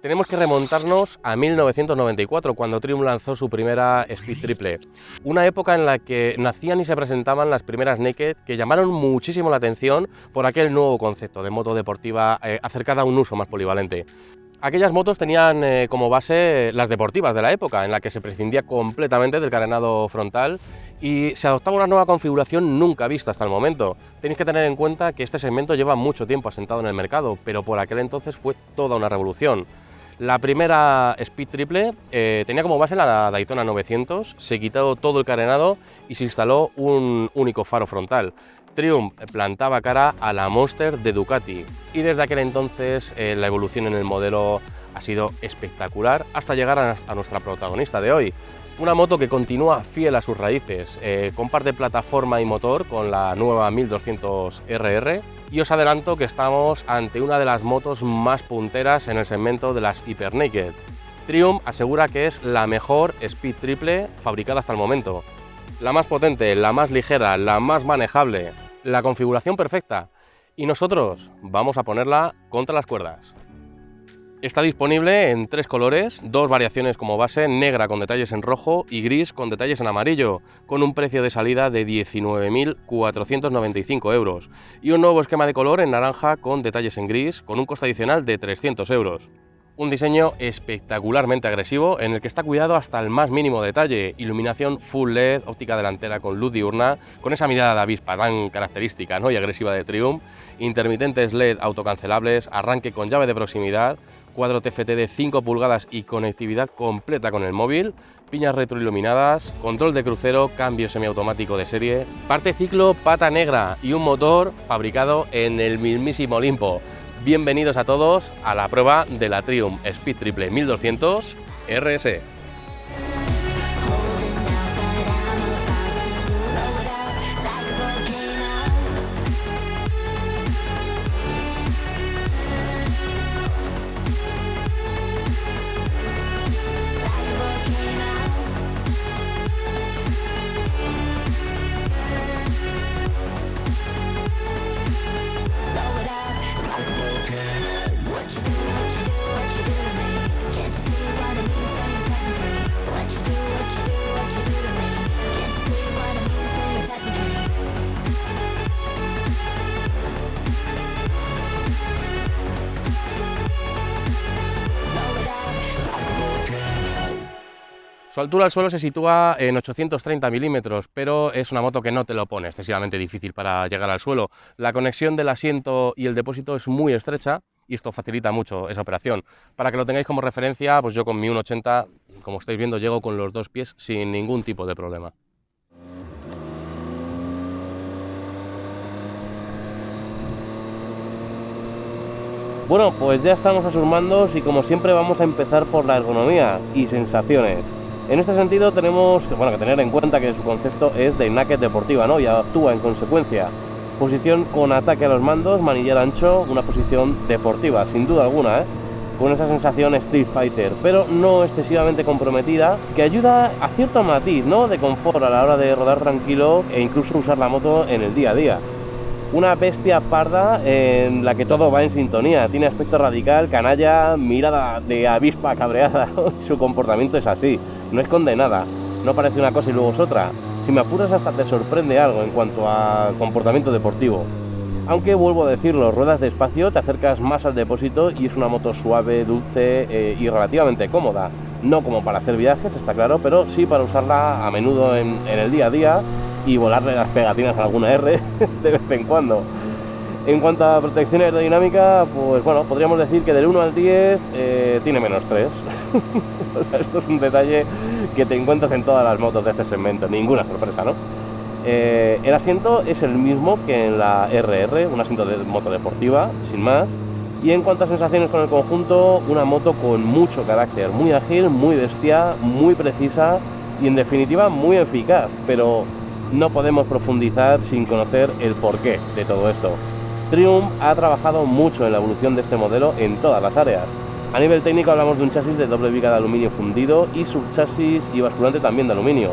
Tenemos que remontarnos a 1994, cuando Triumph lanzó su primera Speed Triple. Una época en la que nacían y se presentaban las primeras Naked, que llamaron muchísimo la atención por aquel nuevo concepto de moto deportiva acercada a un uso más polivalente. Aquellas motos tenían como base las deportivas de la época, en la que se prescindía completamente del carenado frontal y se adoptaba una nueva configuración nunca vista hasta el momento. Tenéis que tener en cuenta que este segmento lleva mucho tiempo asentado en el mercado, pero por aquel entonces fue toda una revolución. La primera Speed Triple tenía como base la Daytona 900, se quitó todo el carenado y se instaló un único faro frontal. Triumph plantaba cara a la Monster de Ducati y desde aquel entonces la evolución en el modelo ha sido espectacular hasta llegar a nuestra protagonista de hoy. Una moto que continúa fiel a sus raíces, comparte plataforma y motor con la nueva 1200 RR y os adelanto que estamos ante una de las motos más punteras en el segmento de las Hyper Naked. Triumph asegura que es la mejor Speed Triple fabricada hasta el momento. La más potente, la más ligera, la más manejable, la configuración perfecta. Y nosotros vamos a ponerla contra las cuerdas. Está disponible en 3 colores, 2 variaciones como base, negra con detalles en rojo y gris con detalles en amarillo, con un precio de salida de 19.495 euros y un nuevo esquema de color en naranja con detalles en gris, con un coste adicional de 300 euros. Un diseño espectacularmente agresivo en el que está cuidado hasta el más mínimo detalle, iluminación full LED, óptica delantera con luz diurna, con esa mirada de avispa tan característica, ¿no?, y agresiva de Triumph, intermitentes LED autocancelables, arranque con llave de proximidad, cuadro TFT de 5 pulgadas y conectividad completa con el móvil, piñas retroiluminadas, control de crucero, cambio semiautomático de serie, parte ciclo pata negra y un motor fabricado en el mismísimo Olimpo. Bienvenidos a todos a la prueba de la Triumph Speed Triple 1200 RS. Su altura al suelo se sitúa en 830 milímetros, pero es una moto que no te lo pone excesivamente difícil para llegar al suelo. La conexión del asiento y el depósito es muy estrecha y esto facilita mucho esa operación. Para que lo tengáis como referencia, pues yo con mi 1,80, como estáis viendo, llego con los 2 pies sin ningún tipo de problema. Bueno, pues ya estamos a sus mandos y como siempre vamos a empezar por la ergonomía y sensaciones. En este sentido tenemos que tener en cuenta que su concepto es de naked deportiva, ¿no?, y actúa en consecuencia. Posición con ataque a los mandos, manillar ancho, una posición deportiva, sin duda alguna, con esa sensación Street Fighter, pero no excesivamente comprometida, que ayuda a cierto matiz, ¿no?, de confort a la hora de rodar tranquilo e incluso usar la moto en el día a día. Una bestia parda en la que todo va en sintonía, tiene aspecto radical, canalla, mirada de avispa cabreada, su comportamiento es así, no esconde nada, no parece una cosa y luego es otra. Si me apuras hasta te sorprende algo en cuanto a comportamiento deportivo. Aunque vuelvo a decirlo, ruedas despacio, te acercas más al depósito y es una moto suave, dulce y relativamente cómoda. No como para hacer viajes, está claro, pero sí para usarla a menudo en el día a día y volarle las pegatinas a alguna R de vez en cuando. En cuanto a protección aerodinámica, pues bueno, podríamos decir que del 1 al 10 tiene menos 3. O sea, esto es un detalle que te encuentras en todas las motos de este segmento, ninguna sorpresa, ¿no? El asiento es el mismo que en la RR, un asiento de moto deportiva, sin más. Y en cuanto a sensaciones con el conjunto, una moto con mucho carácter, muy ágil, muy bestia, muy precisa y en definitiva muy eficaz, pero no podemos profundizar sin conocer el porqué de todo esto. Triumph ha trabajado mucho en la evolución de este modelo en todas las áreas. A nivel técnico hablamos de un chasis de doble viga de aluminio fundido y subchasis y basculante también de aluminio.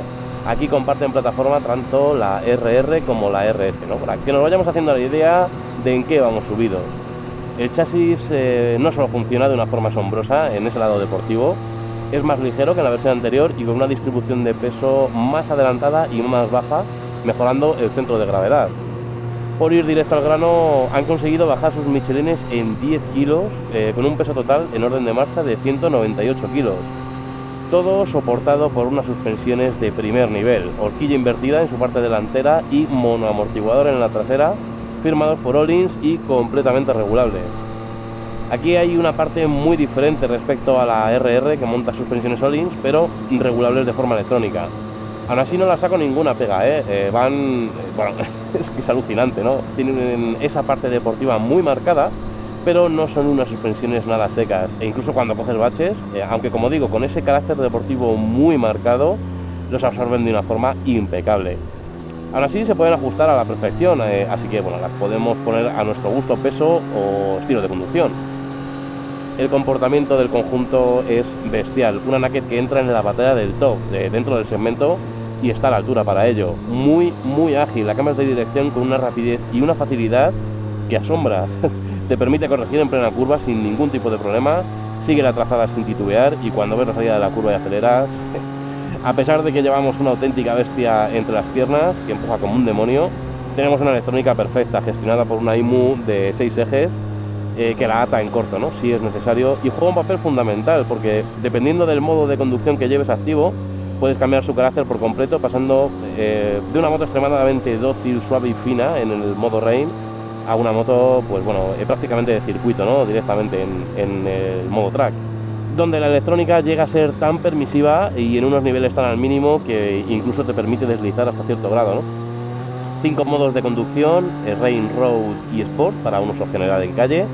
Aquí comparten plataforma tanto la RR como la RS, ¿no?, para que nos vayamos haciendo la idea de en qué vamos subidos. El chasis no solo funciona de una forma asombrosa en ese lado deportivo, es más ligero que en la versión anterior y con una distribución de peso más adelantada y más baja, mejorando el centro de gravedad. Por ir directo al grano, han conseguido bajar sus Michelines en 10 kilos, con un peso total en orden de marcha de 198 kilos. Todo soportado por unas suspensiones de primer nivel, horquilla invertida en su parte delantera y monoamortiguador en la trasera, firmados por Öhlins y completamente regulables. Aquí hay una parte muy diferente respecto a la RR, que monta suspensiones Öhlins, pero regulables de forma electrónica. Aún así no la saco ninguna pega, bueno, es que es alucinante, ¿no? Tienen esa parte deportiva muy marcada, pero no son unas suspensiones nada secas. E incluso cuando coges baches, aunque como digo, con ese carácter deportivo muy marcado, los absorben de una forma impecable. Aún así se pueden ajustar a la perfección, así que bueno, las podemos poner a nuestro gusto, peso o estilo de conducción. El comportamiento del conjunto es bestial, una Naked que entra en la batalla del top, dentro del segmento, y está a la altura para ello. Muy ágil, la cámara de dirección con una rapidez y una facilidad que asombra. Te permite corregir en plena curva sin ningún tipo de problema, sigue la trazada sin titubear y cuando ves la salida de la curva y aceleras, a pesar de que llevamos una auténtica bestia entre las piernas que empuja como un demonio, tenemos una electrónica perfecta gestionada por una IMU de 6 ejes que la ata en corto, ¿no? Si es necesario, y juega un papel fundamental porque dependiendo del modo de conducción que lleves activo, puedes cambiar su carácter por completo pasando de una moto extremadamente dócil, suave y fina en el modo Rain a una moto, pues bueno, prácticamente de circuito, ¿no? Directamente en el modo track, donde la electrónica llega a ser tan permisiva y en unos niveles tan al mínimo que incluso te permite deslizar hasta cierto grado, ¿no? 5 modos de conducción, Rain, Road y Sport para un uso general en calle,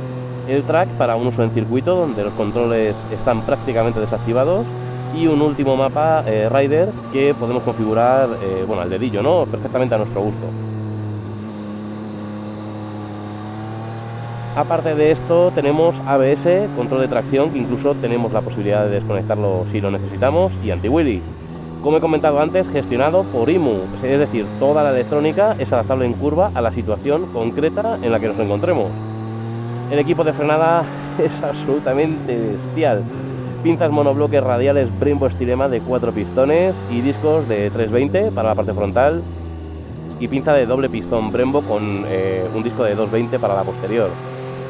el Track para un uso en circuito donde los controles están prácticamente desactivados y un último mapa, Rider, que podemos configurar, bueno, al dedillo, ¿no? Perfectamente a nuestro gusto. Aparte de esto tenemos ABS, control de tracción, que incluso tenemos la posibilidad de desconectarlo si lo necesitamos, y anti-wheelie. Como he comentado antes, gestionado por IMU, es decir, toda la electrónica es adaptable en curva a la situación concreta en la que nos encontremos. El equipo de frenada es absolutamente bestial. Pinzas monobloques radiales Brembo Estilema de 4 pistones y discos de 320 para la parte frontal y pinza de doble pistón Brembo con un disco de 220 para la posterior.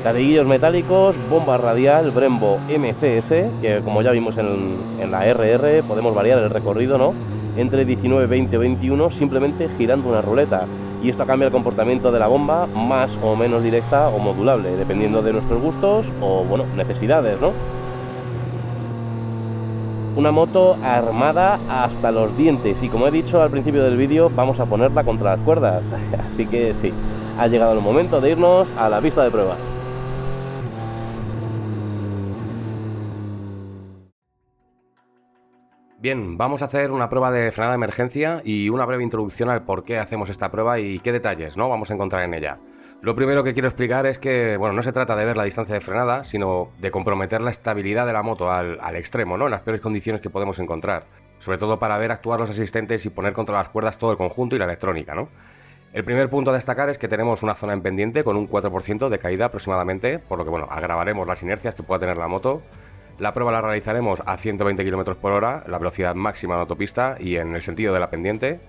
Ladriguillos metálicos, bomba radial Brembo MCS, que como ya vimos en la RR podemos variar el recorrido, ¿no? Entre 19, 20 o 21 simplemente girando una ruleta. Y esto cambia el comportamiento de la bomba, más o menos directa o modulable, dependiendo de nuestros gustos o, bueno, necesidades, ¿no? Una moto armada hasta los dientes y, como he dicho al principio del vídeo, vamos a ponerla contra las cuerdas. Así que sí, ha llegado el momento de irnos a la pista de pruebas. Bien, vamos a hacer una prueba de frenada de emergencia y una breve introducción al por qué hacemos esta prueba y qué detalles, ¿no?, vamos a encontrar en ella. Lo primero que quiero explicar es que, bueno, no se trata de ver la distancia de frenada, sino de comprometer la estabilidad de la moto al extremo, ¿no?, en las peores condiciones que podemos encontrar. Sobre todo para ver actuar los asistentes y poner contra las cuerdas todo el conjunto y la electrónica, ¿no? El primer punto a destacar es que tenemos una zona en pendiente con un 4% de caída aproximadamente, por lo que, bueno, agravaremos las inercias que pueda tener la moto. La prueba la realizaremos a 120 km por hora, la velocidad máxima en autopista y en el sentido de la pendiente.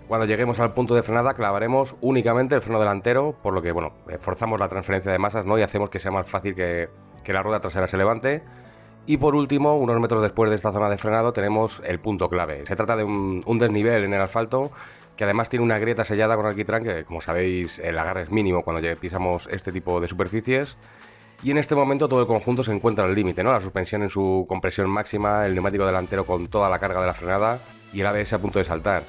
Cuando lleguemos al punto de frenada clavaremos únicamente el freno delantero, por lo que, bueno, forzamos la transferencia de masas, ¿no?, y hacemos que sea más fácil que la rueda trasera se levante. Y por último, unos metros después de esta zona de frenado tenemos el punto clave. Se trata de un desnivel en el asfalto que además tiene una grieta sellada con alquitrán que, como sabéis, el agarre es mínimo cuando pisamos este tipo de superficies. Y en este momento todo el conjunto se encuentra al límite, ¿no? La suspensión en su compresión máxima, el neumático delantero con toda la carga de la frenada y el ABS a punto de saltar.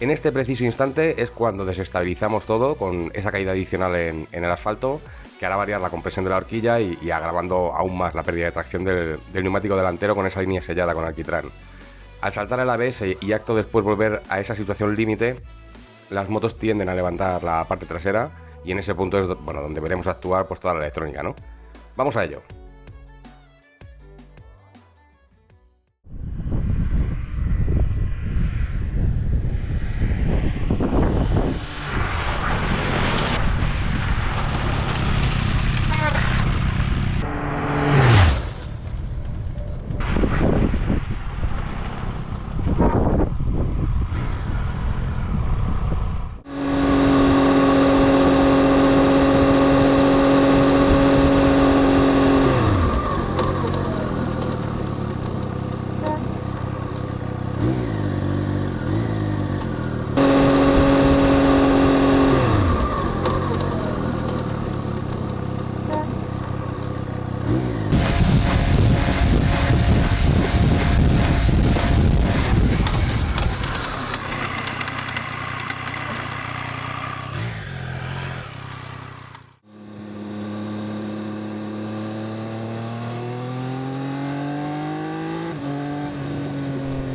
En este preciso instante es cuando desestabilizamos todo con esa caída adicional en el asfalto, que hará variar la compresión de la horquilla y agravando aún más la pérdida de tracción del neumático delantero con esa línea sellada con alquitrán. Al saltar el ABS y acto después volver a esa situación límite, las motos tienden a levantar la parte trasera y en ese punto es, bueno, donde veremos actuar pues toda la electrónica, ¿no? Vamos a ello.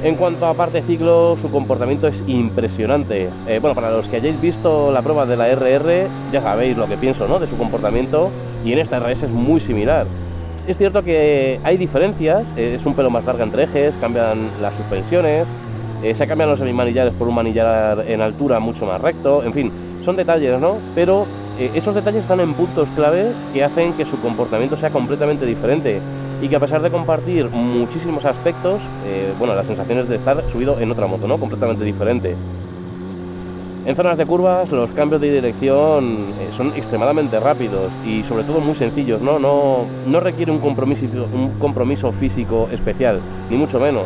En cuanto a parte ciclo, su comportamiento es impresionante. Bueno, para los que hayáis visto la prueba de la RR, ya sabéis lo que pienso, ¿no?, de su comportamiento, y en esta RS es muy similar. Es cierto que hay diferencias, es un pelo más larga entre ejes, cambian las suspensiones, se cambian los semimanillares por un manillar en altura mucho más recto, en fin, son detalles, ¿no? Pero esos detalles están en puntos clave que hacen que su comportamiento sea completamente diferente y que a pesar de compartir muchísimos aspectos, bueno, las sensaciones de estar subido en otra moto, ¿no?, completamente diferente. En zonas de curvas los cambios de dirección son extremadamente rápidos y sobre todo muy sencillos, ¿no? No requiere un compromiso físico especial, ni mucho menos.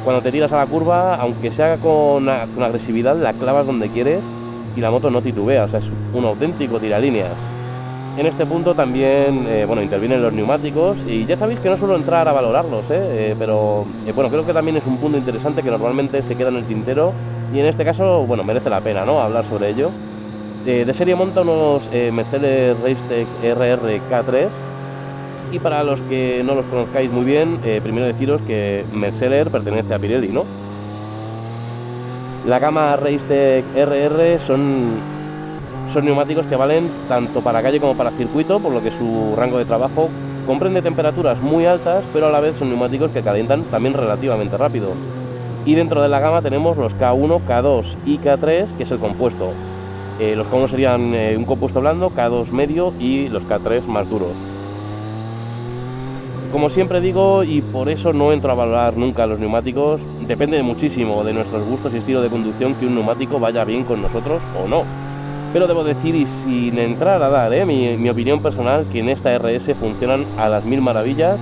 Cuando te tiras a la curva, aunque sea con agresividad, la clavas donde quieres y la moto no titubea, o sea, es un auténtico tiralíneas. En este punto también, bueno, intervienen los neumáticos y ya sabéis que no suelo entrar a valorarlos, pero bueno, creo que también es un punto interesante que normalmente se queda en el tintero y en este caso, bueno, merece la pena, ¿no?, hablar sobre ello. De serie monta unos Metzeler Racetec RR K3 y para los que no los conozcáis muy bien, primero deciros que Metzeler pertenece a Pirelli, ¿no? La gama Racetec RR son neumáticos que valen tanto para calle como para circuito, por lo que su rango de trabajo comprende temperaturas muy altas, pero a la vez son neumáticos que calientan también relativamente rápido. Y dentro de la gama tenemos los K1, K2 y K3, que es el compuesto. Los K1 serían un compuesto blando, K2 medio y los K3 más duros. Como siempre digo, y por eso no entro a valorar nunca los neumáticos, depende muchísimo de nuestros gustos y estilo de conducción que un neumático vaya bien con nosotros o no. Pero debo decir, y sin entrar a dar mi opinión personal, que en esta RS funcionan a las mil maravillas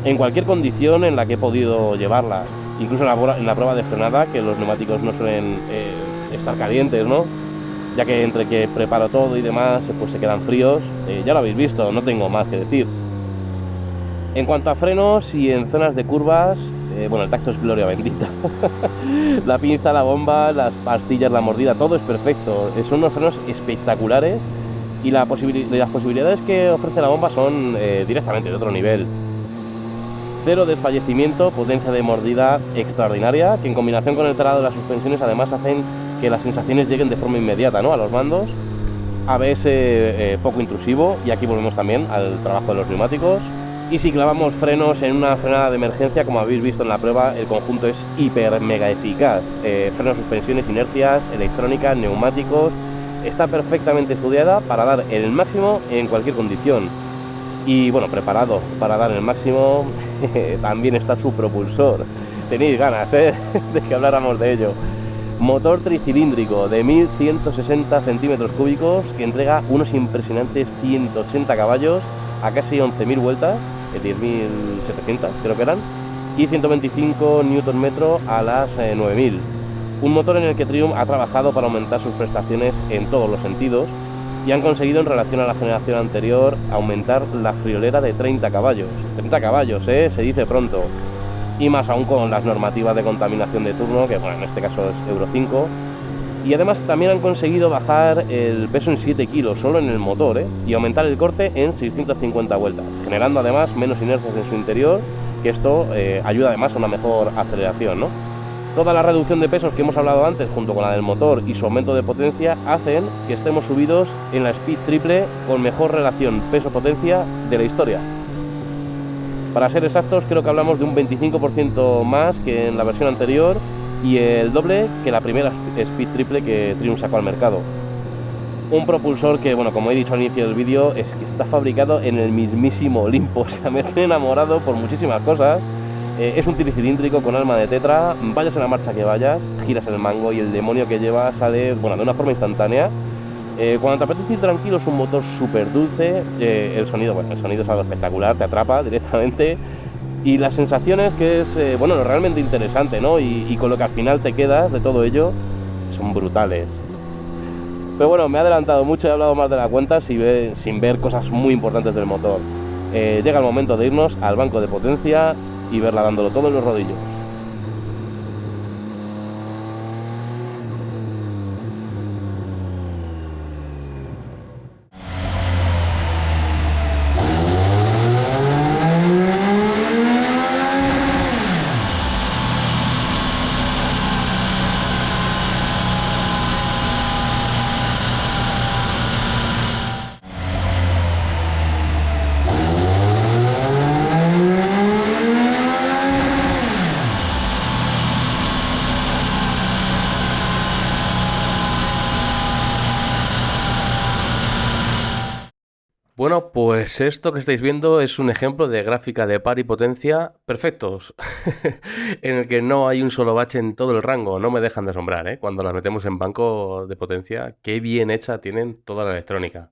en cualquier condición en la que he podido llevarla. Incluso en la prueba de frenada, que los neumáticos no suelen estar calientes, ¿no? Ya que entre que preparo todo y demás, pues se quedan fríos. Ya lo habéis visto, no tengo más que decir. En cuanto a frenos y en zonas de curvas, bueno, el tacto es gloria bendita. La pinza, la bomba, las pastillas, la mordida, todo es perfecto. Son unos frenos espectaculares y las posibilidades que ofrece la bomba son directamente de otro nivel. Cero desfallecimiento, potencia de mordida extraordinaria, que en combinación con el traslado de las suspensiones además hacen que las sensaciones lleguen de forma inmediata, ¿no?, a los mandos. ABS poco intrusivo, y aquí volvemos también al trabajo de los neumáticos. Y si clavamos frenos en una frenada de emergencia, como habéis visto en la prueba, el conjunto es hiper mega eficaz. Frenos, suspensiones, inercias, electrónica, neumáticos. Está perfectamente estudiada para dar el máximo en cualquier condición. Y bueno, preparado para dar el máximo también está su propulsor. Tenéis ganas, de que habláramos de ello. Motor tricilíndrico de 1160 centímetros cúbicos que entrega unos impresionantes 180 caballos a casi 11.000 vueltas, 10.700 creo que eran, y 125 Nm a las 9.000. Un motor en el que Triumph ha trabajado para aumentar sus prestaciones en todos los sentidos y han conseguido, en relación a la generación anterior, aumentar la friolera de 30 caballos. 30 caballos, se dice pronto. Y más aún con las normativas de contaminación de turno, que bueno, en este caso es Euro 5. Y además también han conseguido bajar el peso en 7 kilos solo en el motor, y aumentar el corte en 650 vueltas, generando además menos inercias en su interior, que esto ayuda además a una mejor aceleración, ¿no? Toda la reducción de pesos que hemos hablado antes, junto con la del motor y su aumento de potencia, hacen que estemos subidos en la Speed Triple con mejor relación peso-potencia de la historia. Para ser exactos, creo que hablamos de un 25% más que en la versión anterior y el doble que la primera Speed Triple que Triumph sacó al mercado. Un propulsor que, bueno, como he dicho al inicio del vídeo, es que está fabricado en el mismísimo Olimpo. O sea, me estoy enamorado por muchísimas cosas. Es un tricilíndrico con alma de tetra, vayas en la marcha que vayas, giras el mango y el demonio que lleva sale, bueno, de una forma instantánea. Cuando te apetece ir tranquilo es un motor súper dulce, el sonido es algo espectacular, te atrapa directamente. Y las sensaciones, que es, bueno, lo realmente interesante, ¿no? Y con lo que al final te quedas de todo ello, son brutales. Pero bueno, me he adelantado mucho, he hablado más de la cuenta sin ver cosas muy importantes del motor. Llega el momento de irnos al banco de potencia y verla dándolo todo en los rodillos. Bueno, pues esto que estáis viendo es un ejemplo de gráfica de par y potencia perfectos, en el que no hay un solo bache en todo el rango. No me dejan de asombrar, ¿eh? Cuando las metemos en banco de potencia, qué bien hecha tienen toda la electrónica.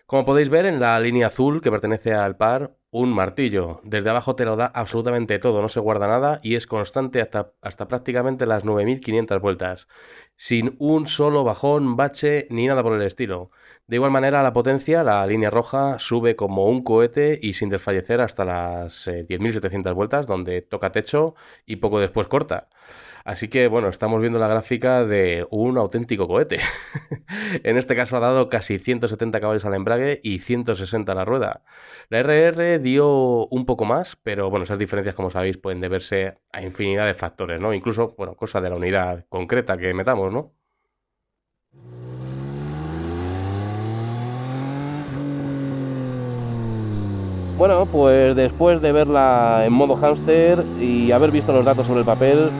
Como podéis ver en la línea azul que pertenece al par, un martillo. Desde abajo te lo da absolutamente todo, no se guarda nada y es constante hasta prácticamente las 9500 vueltas, sin un solo bajón, bache ni nada por el estilo. De igual manera, la potencia, la línea roja, sube como un cohete y sin desfallecer hasta las 10.700 vueltas, donde toca techo y poco después corta. Así que bueno, estamos viendo la gráfica de un auténtico cohete. En este caso ha dado casi 170 caballos al embrague y 160 a la rueda. La RR dio un poco más, pero bueno, esas diferencias, como sabéis, pueden deberse a infinidad de factores, ¿no? Incluso, bueno, cosa de la unidad concreta que metamos, ¿no? Bueno, pues después de verla en modo hámster y haber visto los datos sobre el papel,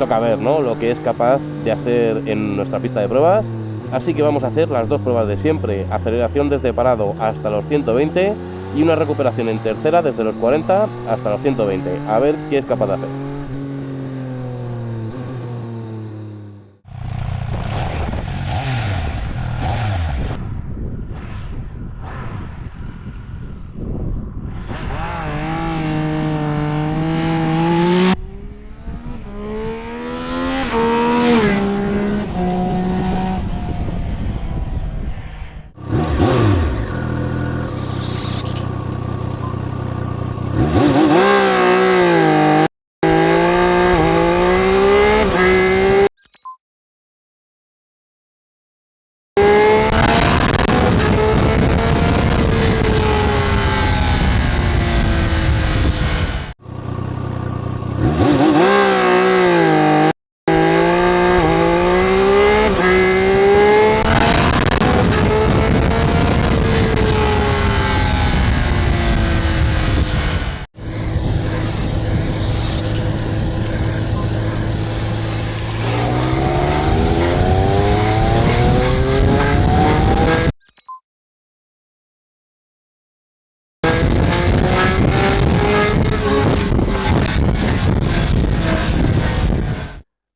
toca ver, ¿no?, lo que es capaz de hacer en nuestra pista de pruebas. Así que vamos a hacer las dos pruebas de siempre: aceleración desde parado hasta los 120 y una recuperación en tercera desde los 40 hasta los 120. A ver qué es capaz de hacer.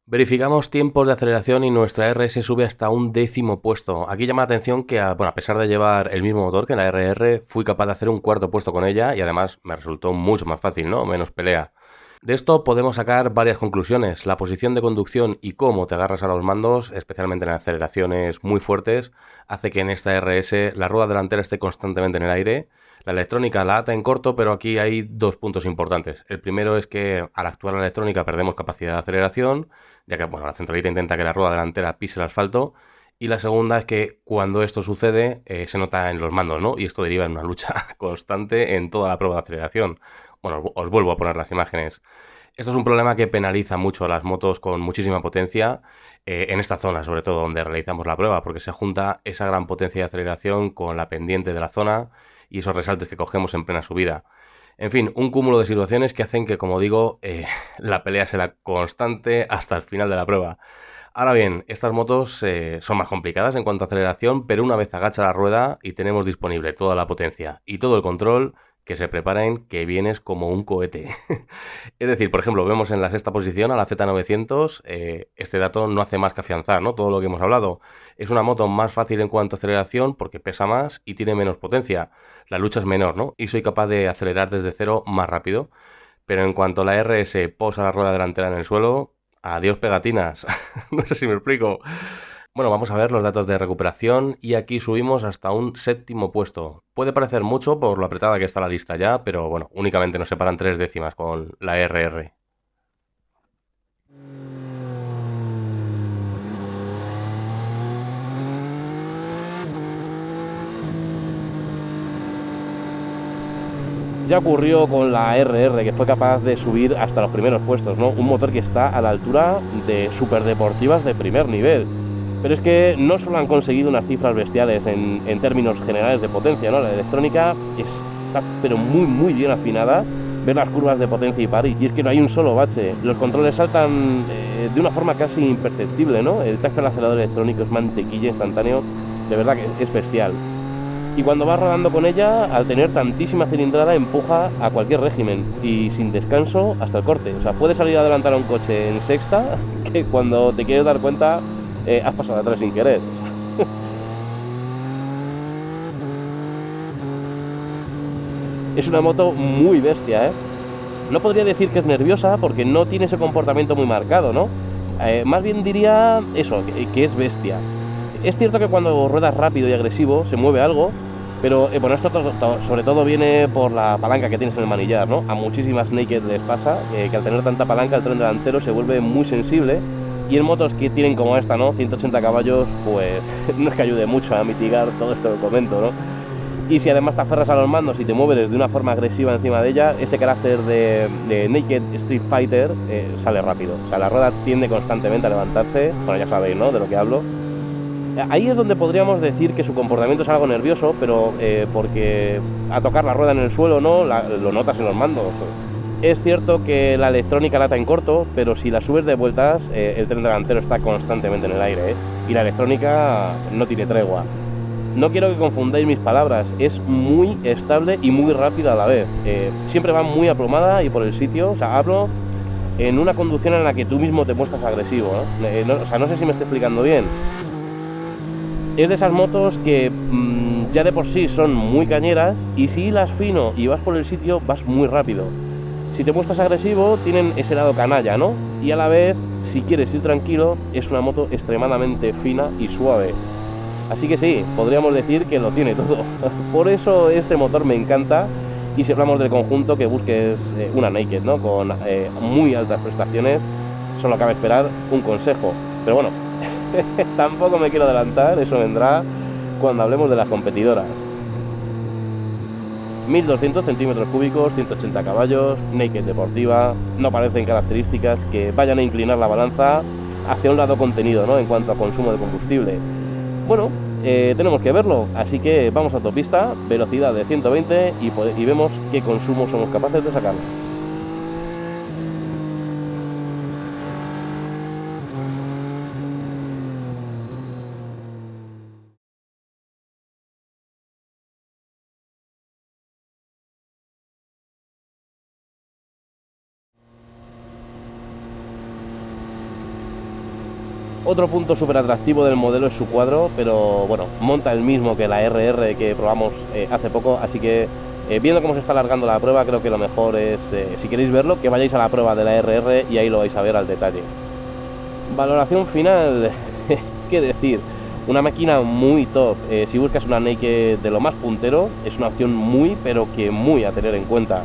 Verificamos tiempos de aceleración y nuestra RS sube hasta un 10º puesto. Aquí llama la atención que, bueno, a pesar de llevar el mismo motor que la RR, fui capaz de hacer un 4º puesto con ella y además me resultó mucho más fácil, ¿no? Menos pelea. De esto podemos sacar varias conclusiones. La posición de conducción y cómo te agarras a los mandos, especialmente en aceleraciones muy fuertes, hace que en esta RS la rueda delantera esté constantemente en el aire. La electrónica la ata en corto, pero aquí hay dos puntos importantes. El primero es que al actuar la electrónica perdemos capacidad de aceleración, ya que bueno, la centralita intenta que la rueda delantera pise el asfalto. Y la segunda es que cuando esto sucede se nota en los mandos, ¿no? Y esto deriva en una lucha constante en toda la prueba de aceleración. Bueno, os vuelvo a poner las imágenes. Esto es un problema que penaliza mucho a las motos con muchísima potencia en esta zona, sobre todo donde realizamos la prueba, porque se junta esa gran potencia de aceleración con la pendiente de la zona y esos resaltes que cogemos en plena subida. En fin, un cúmulo de situaciones que hacen que, como digo, la pelea será constante hasta el final de la prueba. Ahora bien, estas motos son más complicadas en cuanto a aceleración, pero una vez agacha la rueda y tenemos disponible toda la potencia y todo el control, que se preparen, que vienes como un cohete. Es decir, por ejemplo, vemos en la sexta posición a la Z900, este dato no hace más que afianzar, ¿no?, todo lo que hemos hablado. Es una moto más fácil en cuanto a aceleración porque pesa más y tiene menos potencia. La lucha es menor, ¿no? Y soy capaz de acelerar desde cero más rápido. Pero en cuanto la RS posa la rueda delantera en el suelo, adiós pegatinas. No sé si me explico. Bueno, vamos a ver los datos de recuperación y aquí subimos hasta un 7º puesto. Puede parecer mucho por lo apretada que está la lista ya, pero bueno, únicamente nos separan 3 décimas con la RR. Ya ocurrió con la RR, que fue capaz de subir hasta los primeros puestos, ¿no? Un motor que está a la altura de superdeportivas de primer nivel. Pero es que no solo han conseguido unas cifras bestiales en términos generales de potencia, ¿no? La electrónica está pero muy bien afinada. Ver las curvas de potencia y par, y es que no hay un solo bache. Los controles saltan de una forma casi imperceptible, ¿no? El tacto del acelerador electrónico es mantequilla instantáneo, de verdad que es bestial. Y cuando vas rodando con ella, al tener tantísima cilindrada, empuja a cualquier régimen y sin descanso hasta el corte. O sea, puedes salir a adelantar a un coche en sexta que cuando te quieres dar cuenta has pasado atrás sin querer. O sea, es una moto muy bestia, ¿eh? No podría decir que es nerviosa porque no tiene ese comportamiento muy marcado, ¿no? Más bien diría eso, que es bestia. Es cierto que cuando ruedas rápido y agresivo se mueve algo, pero bueno, esto sobre todo viene por la palanca que tienes en el manillar, ¿no? A muchísimas naked les pasa que al tener tanta palanca el tren delantero se vuelve muy sensible y en motos que tienen como esta, ¿no? 180 caballos, pues no es que ayude mucho a mitigar todo esto que comento, ¿no? Y si además te aferras a los mandos y te mueves de una forma agresiva encima de ella, ese carácter de Naked Street Fighter sale rápido. O sea, la rueda tiende constantemente a levantarse, bueno, ya sabéis, ¿no?, de lo que hablo. Ahí es donde podríamos decir que su comportamiento es algo nervioso, pero porque a tocar la rueda en el suelo, ¿no?, lo notas en los mandos. Es cierto que la electrónica lata en corto, pero si la subes de vueltas, el tren delantero está constantemente en el aire, ¿eh? Y la electrónica no tiene tregua. No quiero que confundáis mis palabras, es muy estable y muy rápida a la vez. Siempre va muy aplomada y por el sitio, o sea, hablo en una conducción en la que tú mismo te muestras agresivo, ¿no? O sea, no sé si me estoy explicando bien. Es de esas motos que ya de por sí son muy cañeras y si hilas fino y vas por el sitio, vas muy rápido. Si te muestras agresivo, tienen ese lado canalla, ¿no? Y a la vez, si quieres ir tranquilo, es una moto extremadamente fina y suave. Así que sí, podríamos decir que lo tiene todo. Por eso este motor me encanta. Y si hablamos del conjunto, que busques una Naked, ¿no?, con muy altas prestaciones, solo cabe esperar un consejo. Pero bueno, tampoco me quiero adelantar, eso vendrá cuando hablemos de las competidoras. 1200 centímetros cúbicos, 180 caballos, Naked deportiva, no parecen características que vayan a inclinar la balanza hacia un lado contenido, ¿no?, en cuanto a consumo de combustible. Bueno, tenemos que verlo, así que vamos a autopista, velocidad de 120 y vemos qué consumo somos capaces de sacar. Otro punto súper atractivo del modelo es su cuadro, pero bueno, monta el mismo que la RR que probamos hace poco, así que viendo cómo se está alargando la prueba, creo que lo mejor es, si queréis verlo, que vayáis a la prueba de la RR y ahí lo vais a ver al detalle. Valoración final, qué decir, una máquina muy top. Si buscas una Naked de lo más puntero, es una opción muy, pero que muy a tener en cuenta.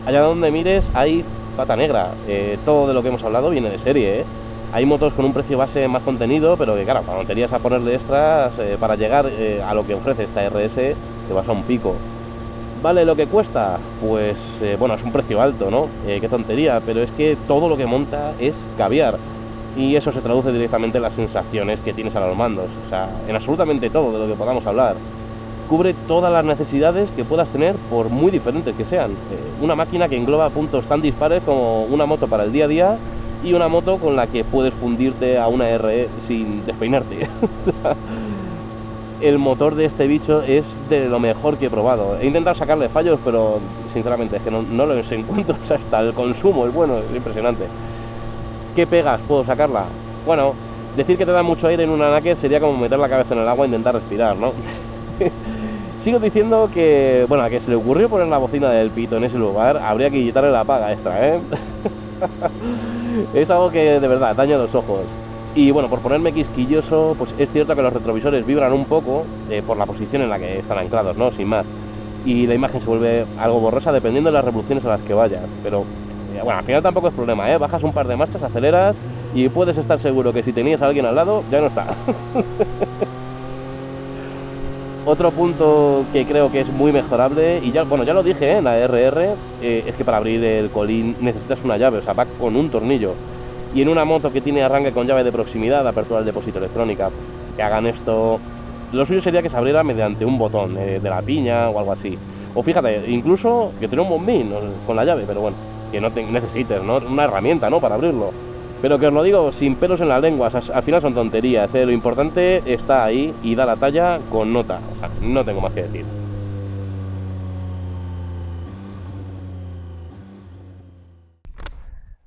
Allá donde mires hay pata negra, todo de lo que hemos hablado viene de serie, ¿eh? Hay motos con un precio base más contenido, pero que claro, cuando te irías a ponerle extras para llegar a lo que ofrece esta RS, te vas a un pico. ¿Vale lo que cuesta? Pues bueno, es un precio alto, ¿no? Qué tontería, pero es que todo lo que monta es caviar. Y eso se traduce directamente en las sensaciones que tienes a los mandos. O sea, en absolutamente todo de lo que podamos hablar. Cubre todas las necesidades que puedas tener, por muy diferentes que sean. Una máquina que engloba puntos tan dispares como una moto para el día a día y una moto con la que puedes fundirte a una RE sin despeinarte. El motor de este bicho es de lo mejor que he probado. He intentado sacarle fallos, pero sinceramente es que no los encuentro. O sea, hasta el consumo es bueno, es impresionante. ¿Qué pegas puedo sacarla? Bueno, decir que te da mucho aire en una naked sería como meter la cabeza en el agua e intentar respirar, ¿no? Sigo diciendo que, bueno, a que se le ocurrió poner la bocina del pito en ese lugar, habría que quitarle la paga extra, ¿eh? Es algo que de verdad daña los ojos. Y bueno, por ponerme quisquilloso, pues es cierto que los retrovisores vibran un poco por la posición en la que están anclados, ¿no? Sin más. Y la imagen se vuelve algo borrosa dependiendo de las revoluciones a las que vayas. Pero bueno, al final tampoco es problema, ¿eh? Bajas un par de marchas, aceleras y puedes estar seguro que si tenías a alguien al lado, ya no está. Otro punto que creo que es muy mejorable, y ya, bueno, ya lo dije en la RR, es que para abrir el colín necesitas una llave, o sea, va con un tornillo. Y en una moto que tiene arranque con llave de proximidad, apertura del depósito electrónica, que hagan esto, lo suyo sería que se abriera mediante un botón de la piña o algo así. O fíjate, incluso que tiene un bombín con la llave, pero bueno, que no te necesites, ¿no? Una herramienta, ¿no?, para abrirlo. Pero que os lo digo sin pelos en la lengua, o sea, al final son tonterías, ¿eh? Lo importante está ahí y da la talla con nota, o sea, no tengo más que decir.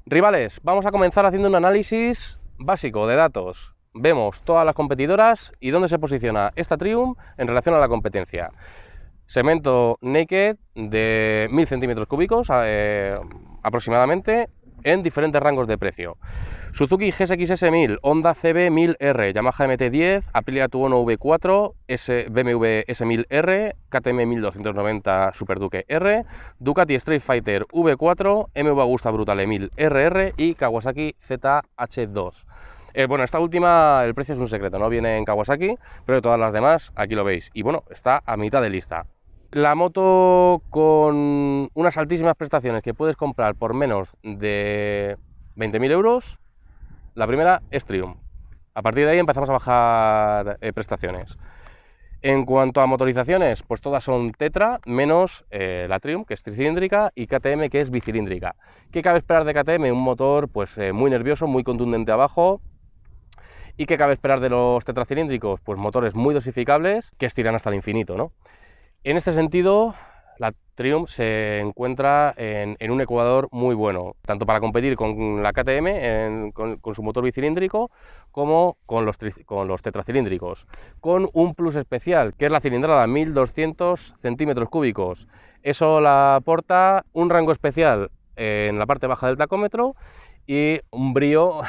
Rivales, vamos a comenzar haciendo un análisis básico de datos. Vemos todas las competidoras y dónde se posiciona esta Triumph en relación a la competencia. Segmento naked de 1000 centímetros cúbicos aproximadamente en diferentes rangos de precio. Suzuki GSX-S 1000, Honda CB 1000R, Yamaha MT-10, Aprilia Tuono V4, BMW S1000R, KTM 1290 Super Duke R, Ducati Street Fighter V4, MV Agusta Brutale 1000RR y Kawasaki ZH2. Bueno, esta última, el precio es un secreto, no viene en Kawasaki, pero todas las demás aquí lo veis. Y bueno, está a mitad de lista. La moto con unas altísimas prestaciones que puedes comprar por menos de 20.000 euros, la primera es Triumph. A partir de ahí empezamos a bajar prestaciones. En cuanto a motorizaciones, pues todas son Tetra, menos la Triumph, que es tricilíndrica, y KTM, que es bicilíndrica. ¿Qué cabe esperar de KTM? Un motor pues muy nervioso, muy contundente abajo. ¿Y qué cabe esperar de los tetracilíndricos? Pues motores muy dosificables que estiran hasta el infinito, ¿no? En este sentido, la Triumph se encuentra en un ecuador muy bueno, tanto para competir con la KTM, con su motor bicilíndrico, como con los tetracilíndricos, con un plus especial, que es la cilindrada 1200 centímetros cúbicos. Eso la aporta un rango especial en la parte baja del tacómetro y un brío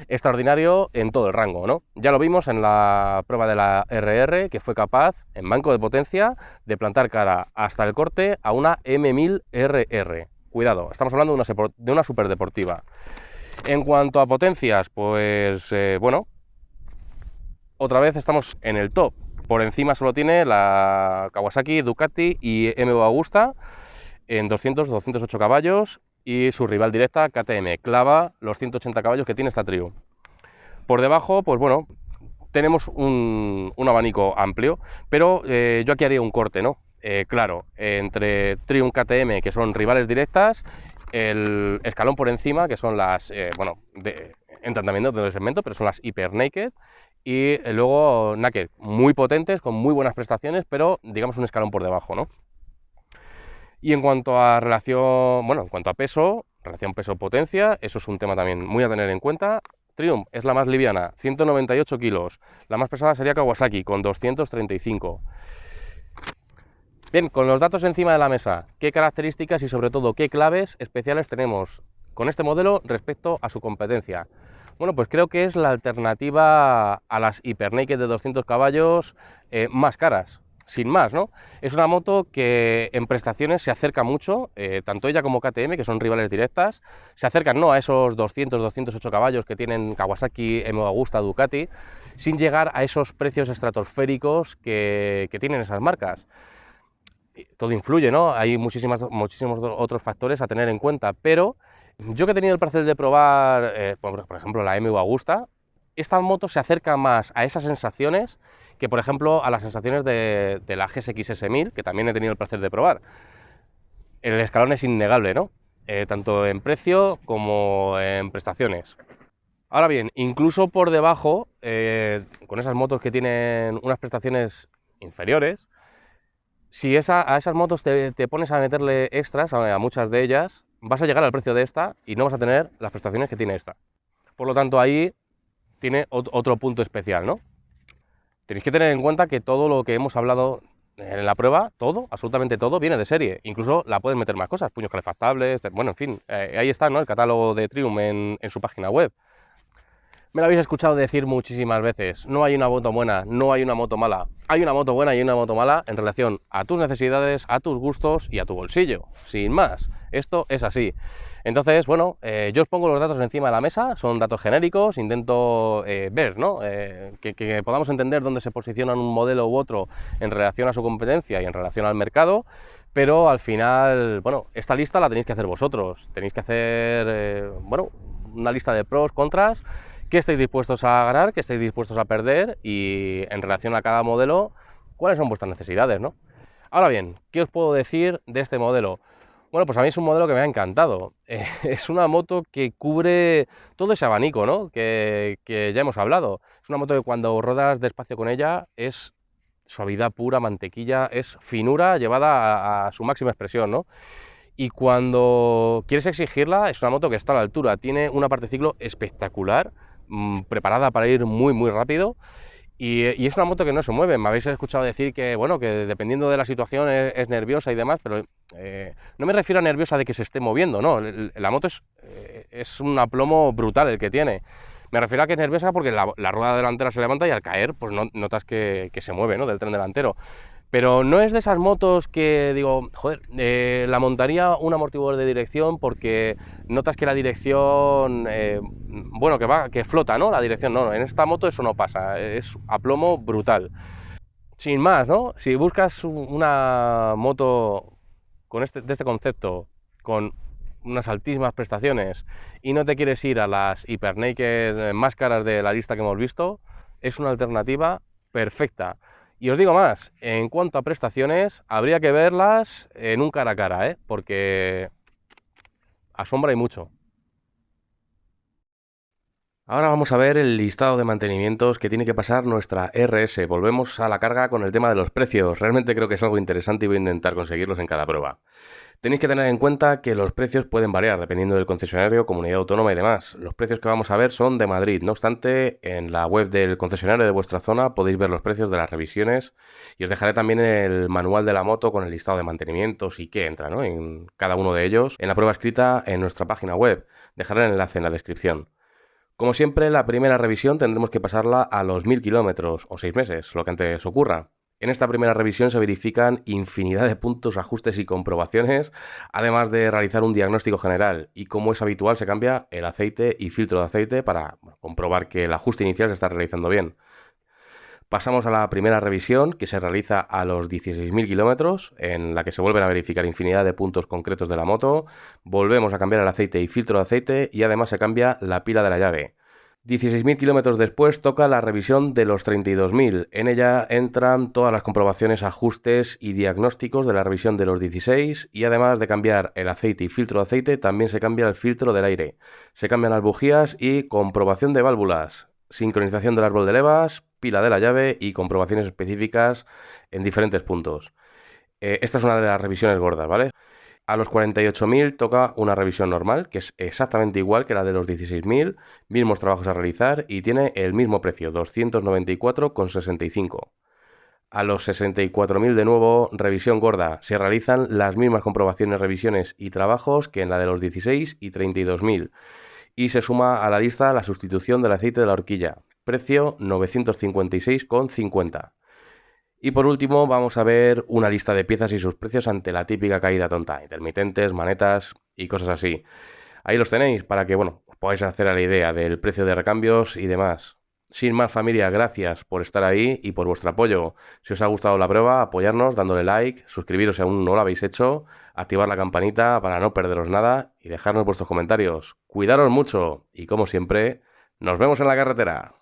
extraordinario en todo el rango, ¿no? Ya lo vimos en la prueba de la RR, que fue capaz, en banco de potencia, de plantar cara hasta el corte a una M1000RR. Cuidado, estamos hablando de una superdeportiva. En cuanto a potencias, pues bueno, otra vez estamos en el top. Por encima solo tiene la Kawasaki, Ducati y MV Agusta en 200-208 caballos, y su rival directa, KTM, clava los 180 caballos que tiene esta Triumph. Por debajo, pues bueno, tenemos un abanico amplio, pero yo aquí haría un corte, ¿no? Claro, entre Triumph KTM, que son rivales directas, el escalón por encima, que son las, bueno, en tratamiento del segmento, pero son las Hyper Naked, y luego Naked, muy potentes, con muy buenas prestaciones, pero digamos un escalón por debajo, ¿no? Y en cuanto a relación, bueno, en cuanto a peso, relación peso-potencia, eso es un tema también muy a tener en cuenta. Triumph es la más liviana, 198 kilos. La más pesada sería Kawasaki, con 235. Bien, con los datos encima de la mesa, ¿qué características y sobre todo qué claves especiales tenemos con este modelo respecto a su competencia? Bueno, pues creo que es la alternativa a las Hyper Naked de 200 caballos más caras. Sin más, ¿no? Es una moto que en prestaciones se acerca mucho, tanto ella como KTM, que son rivales directas, se acercan no a esos 200-208 caballos que tienen Kawasaki, MV Agusta, Ducati, sin llegar a esos precios estratosféricos que tienen esas marcas. Todo influye, ¿no? Hay muchísimos otros factores a tener en cuenta, pero yo que he tenido el placer de probar, por ejemplo, la MV Agusta, esta moto se acerca más a esas sensaciones que, por ejemplo, a las sensaciones de la GSX-S 1000, que también he tenido el placer de probar. El escalón es innegable, ¿no? Tanto en precio como en prestaciones. Ahora bien, incluso por debajo, con esas motos que tienen unas prestaciones inferiores, si a esas motos te pones a meterle extras a muchas de ellas, vas a llegar al precio de esta y no vas a tener las prestaciones que tiene esta. Por lo tanto, ahí tiene otro punto especial, ¿no? Tenéis que tener en cuenta que todo lo que hemos hablado en la prueba, todo, absolutamente todo, viene de serie. Incluso la puedes meter más cosas, puños calefactables, bueno, en fin, ahí está, ¿no? El catálogo de Triumph en su página web. Me lo habéis escuchado decir muchísimas veces, no hay una moto buena, no hay una moto mala. Hay una moto buena y una moto mala en relación a tus necesidades, a tus gustos y a tu bolsillo, sin más. Esto es así. Entonces, bueno, yo os pongo los datos encima de la mesa, son datos genéricos, intento ver, ¿no? Que podamos entender dónde se posiciona un modelo u otro en relación a su competencia y en relación al mercado, pero al final, bueno, esta lista la tenéis que hacer vosotros, tenéis que hacer, bueno, una lista de pros, contras, qué estáis dispuestos a ganar, qué estáis dispuestos a perder y en relación a cada modelo, cuáles son vuestras necesidades, ¿no? Ahora bien, ¿qué os puedo decir de este modelo? Bueno, pues a mí es un modelo que me ha encantado. Es una moto que cubre todo ese abanico, ¿no? Que ya hemos hablado. Es una moto que cuando rodas despacio con ella es suavidad pura, mantequilla, es finura llevada a su máxima expresión, ¿no? Y cuando quieres exigirla, es una moto que está a la altura. Tiene una parte de ciclo espectacular, preparada para ir muy, muy rápido. Y es una moto que no se mueve. Me habéis escuchado decir que, bueno, que dependiendo de la situación es nerviosa y demás, pero no me refiero a nerviosa de que se esté moviendo, no. La moto es un aplomo brutal el que tiene. Me refiero a que es nerviosa porque la rueda delantera se levanta y al caer, pues notas que se mueve, ¿no? Del tren delantero. Pero no es de esas motos que digo, joder, la montaría un amortiguador de dirección porque notas que la dirección, bueno, que flota, ¿no? La dirección, no, en esta moto eso no pasa, es aplomo brutal. Sin más, ¿no? Si buscas una moto de este concepto, con unas altísimas prestaciones y no te quieres ir a las Hyper Naked más caras de la lista que hemos visto, es una alternativa perfecta. Y os digo más, en cuanto a prestaciones, habría que verlas en un cara a cara, ¿eh? Porque asombra y mucho. Ahora vamos a ver el listado de mantenimientos que tiene que pasar nuestra RS. Volvemos a la carga con el tema de los precios. Realmente creo que es algo interesante y voy a intentar conseguirlos en cada prueba. Tenéis que tener en cuenta que los precios pueden variar dependiendo del concesionario, comunidad autónoma y demás. Los precios que vamos a ver son de Madrid. No obstante, en la web del concesionario de vuestra zona podéis ver los precios de las revisiones y os dejaré también el manual de la moto con el listado de mantenimientos y qué entra, ¿no? En cada uno de ellos en la prueba escrita en nuestra página web. Dejaré el enlace en la descripción. Como siempre, la primera revisión tendremos que pasarla a los 1000 kilómetros o 6 meses, lo que antes ocurra. En esta primera revisión se verifican infinidad de puntos, ajustes y comprobaciones, además de realizar un diagnóstico general y, como es habitual, se cambia el aceite y filtro de aceite para comprobar que el ajuste inicial se está realizando bien. Pasamos a la primera revisión, que se realiza a los 16.000 kilómetros, en la que se vuelven a verificar infinidad de puntos concretos de la moto, volvemos a cambiar el aceite y filtro de aceite y además se cambia la pila de la llave. 16.000 kilómetros después toca la revisión de los 32.000. En ella entran todas las comprobaciones, ajustes y diagnósticos de la revisión de los 16 y además de cambiar el aceite y filtro de aceite, también se cambia el filtro del aire. Se cambian las bujías y comprobación de válvulas, sincronización del árbol de levas, pila de la llave y comprobaciones específicas en diferentes puntos. Esta es una de las revisiones gordas, ¿vale? A los 48.000 toca una revisión normal, que es exactamente igual que la de los 16.000, mismos trabajos a realizar y tiene el mismo precio, 294,65. A los 64.000 de nuevo, revisión gorda. Se realizan las mismas comprobaciones, revisiones y trabajos que en la de los 16 y 32.000. Y se suma a la lista la sustitución del aceite de la horquilla. Precio 956,50. Y por último vamos a ver una lista de piezas y sus precios ante la típica caída tonta, intermitentes, manetas y cosas así. Ahí los tenéis para que, bueno, os podáis hacer a la idea del precio de recambios y demás. Sin más, familia, gracias por estar ahí y por vuestro apoyo. Si os ha gustado la prueba, apoyarnos dándole like, suscribiros si aún no lo habéis hecho, activar la campanita para no perderos nada y dejarnos vuestros comentarios. Cuidaros mucho y, como siempre, nos vemos en la carretera.